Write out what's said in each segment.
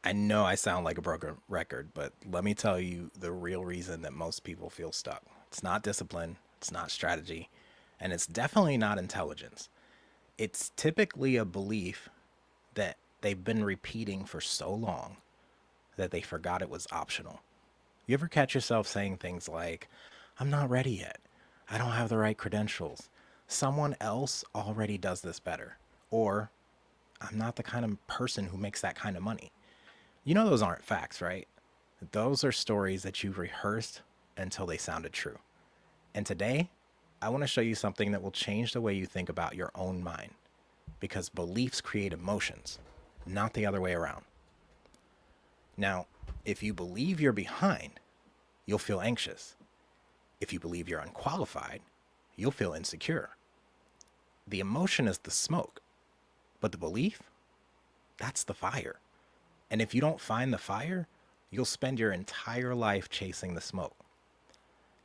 I know I sound like a broken record, but let me tell you the real reason that most people feel stuck. It's not discipline, it's not strategy, and it's definitely not intelligence. It's typically a belief that they've been repeating for so long that they forgot it was optional. You ever catch yourself saying things like, I'm not ready yet. I don't have the right credentials. Someone else already does this better. Or, I'm not the kind of person who makes that kind of money. You know, those aren't facts, right? Those are stories that you've rehearsed until they sounded true. And today, I want to show you something that will change the way you think about your own mind. Because beliefs create emotions, not the other way around. Now, if you believe you're behind, you'll feel anxious. If you believe you're unqualified, you'll feel insecure. The emotion is the smoke, but the belief, that's the fire. And if you don't find the fire, you'll spend your entire life chasing the smoke.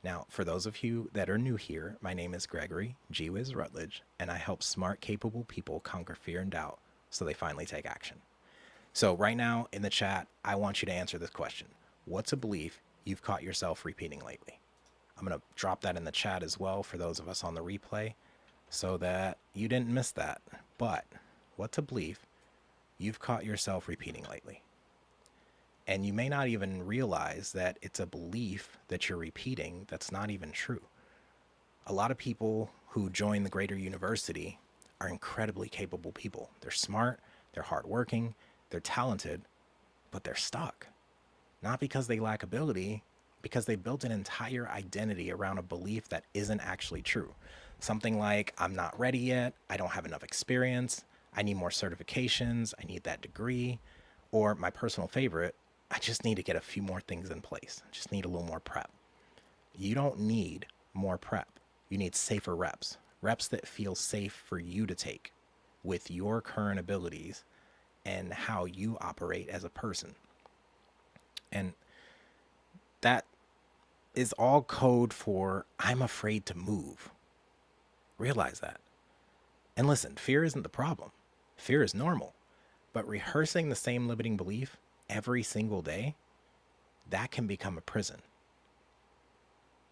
Now, for those of you that are new here, my name is Gregory, G-Wiz Rutledge, and I help smart, capable people conquer fear and doubt so they finally take action. So right now in the chat, I want you to answer this question. What's a belief you've caught yourself repeating lately? I'm going to drop that in the chat as well for those of us on the replay so that you didn't miss that. But what's a belief you've caught yourself repeating lately? And you may not even realize that it's a belief that you're repeating that's not even true. A lot of people who join the greater university are incredibly capable people. They're smart, they're hardworking, they're talented, but they're stuck. Not because they lack ability, because they built an entire identity around a belief that isn't actually true. Something like, I'm not ready yet, I don't have enough experience, I need more certifications, I need that degree, or my personal favorite, I just need to get a few more things in place. I just need a little more prep. You don't need more prep. You need safer reps, reps that feel safe for you to take with your current abilities and how you operate as a person. And that is all code for I'm afraid to move. Realize that. And listen, fear isn't the problem. Fear is normal. But rehearsing the same limiting belief every single day, that can become a prison.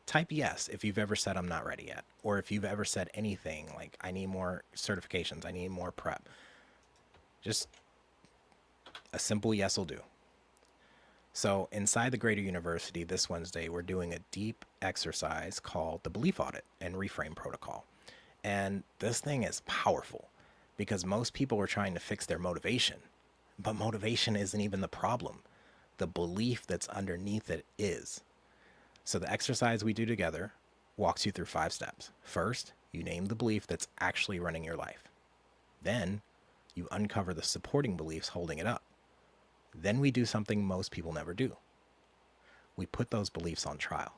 Type yes if you've ever said I'm not ready yet, or if you've ever said anything like I need more certifications, I need more prep. Just a simple yes will do. So inside the Greater University this Wednesday, we're doing a deep exercise called the Belief Audit and Reframe Protocol. And this thing is powerful because most people are trying to fix their motivation, but motivation isn't even the problem. The belief that's underneath it is. So the exercise we do together walks you through 5 steps. First, you name the belief that's actually running your life. Then you uncover the supporting beliefs holding it up. Then we do something most people never do. We put those beliefs on trial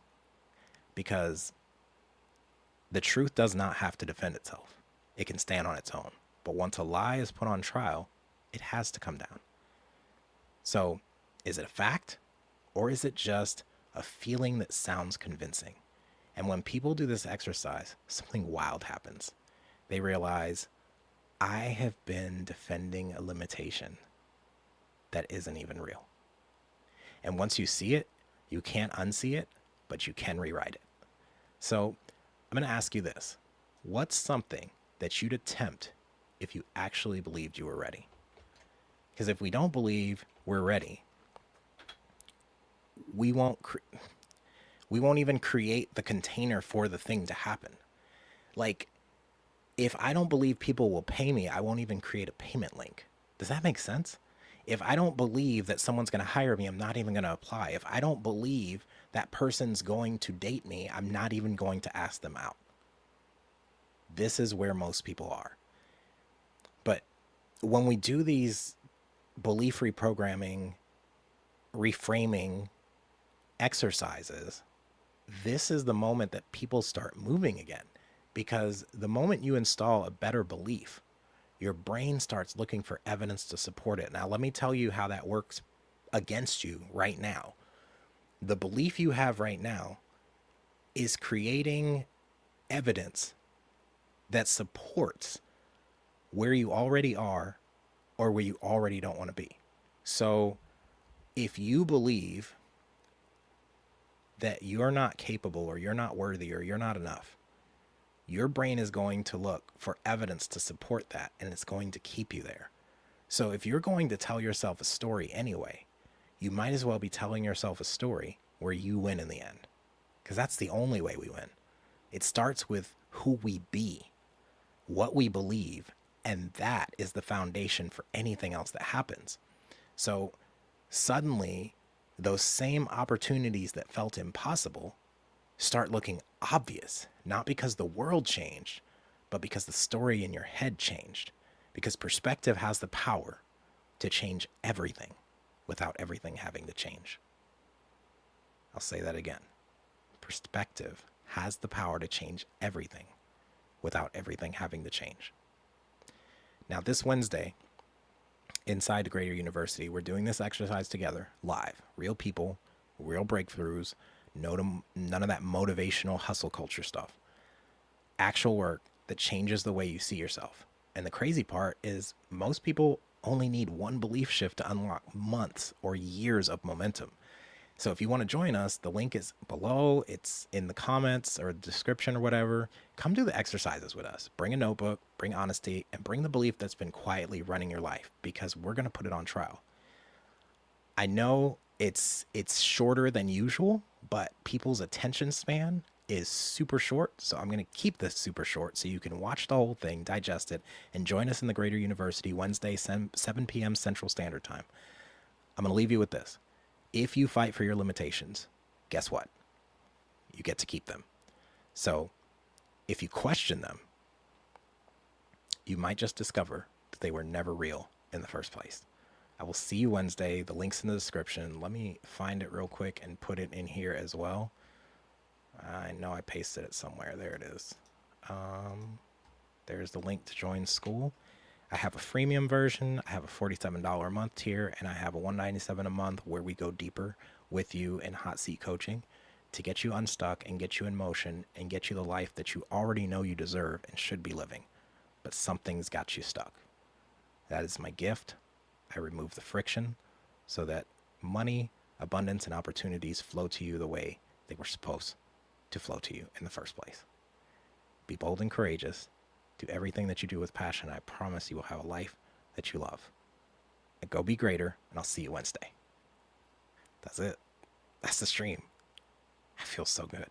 because the truth does not have to defend itself. It can stand on its own. But once a lie is put on trial, it has to come down. So is it a fact or is it just a feeling that sounds convincing? And when people do this exercise, something wild happens. They realize, I have been defending a limitation that isn't even real. And once you see it, you can't unsee it, but you can rewrite it. So I'm going to ask you this. What's something that you'd attempt if you actually believed you were ready? Because if we don't believe we're ready, we won't even create the container for the thing to happen. Like, if I don't believe people will pay me, I won't even create a payment link. Does that make sense? If I don't believe that someone's going to hire me, I'm not even going to apply. If I don't believe that person's going to date me, I'm not even going to ask them out. This is where most people are. But when we do these belief reprogramming, reframing exercises, this is the moment that people start moving again. Because the moment you install a better belief, your brain starts looking for evidence to support it. Now, let me tell you how that works against you right now. The belief you have right now is creating evidence that supports where you already are or where you already don't want to be. So If you believe that you're not capable or you're not worthy or you're not enough, your brain is going to look for evidence to support that, and it's going to keep you there. So if you're going to tell yourself a story anyway, you might as well be telling yourself a story where you win in the end, because that's the only way we win. It starts with who we be, what we believe, and that is the foundation for anything else that happens. So suddenly, those same opportunities that felt impossible start looking obvious, not because the world changed, but because the story in your head changed. Because perspective has the power to change everything without everything having to change. I'll say that again. Perspective has the power to change everything without everything having to change. Now, this Wednesday, inside the Greater University, we're doing this exercise together, live. Real people, real breakthroughs, none of that motivational hustle culture stuff. Actual work that changes the way you see yourself. And the crazy part is most people only need one belief shift to unlock months or years of momentum. So if you want to join us, the link is below. It's in the comments or description or whatever. Come do the exercises with us. Bring a notebook, bring honesty, and bring the belief that's been quietly running your life, because we're going to put it on trial. I know it's shorter than usual, but people's attention span is super short. So I'm going to keep this super short so you can watch the whole thing, digest it, and join us in the Greater University Wednesday, 7 p.m. Central Standard Time. I'm going to leave you with this. If you fight for your limitations, guess what? You get to keep them. So if you question them, you might just discover that they were never real in the first place. I will see you Wednesday. The link's in the description. Let me find it real quick and put it in here as well. I know I pasted it somewhere. There it is. There's the link to join school. I have a freemium version. I have a $47 a month tier, and I have a $197 a month where we go deeper with you in hot seat coaching to get you unstuck and get you in motion and get you the life that you already know you deserve and should be living. But something's got you stuck. That is my gift. I remove the friction so that money, abundance, and opportunities flow to you the way they were supposed to flow to you in the first place. Be bold and courageous. Do everything that you do with passion. I promise you will have a life that you love. And go be greater, and I'll see you Wednesday. That's it. That's the stream. I feel so good.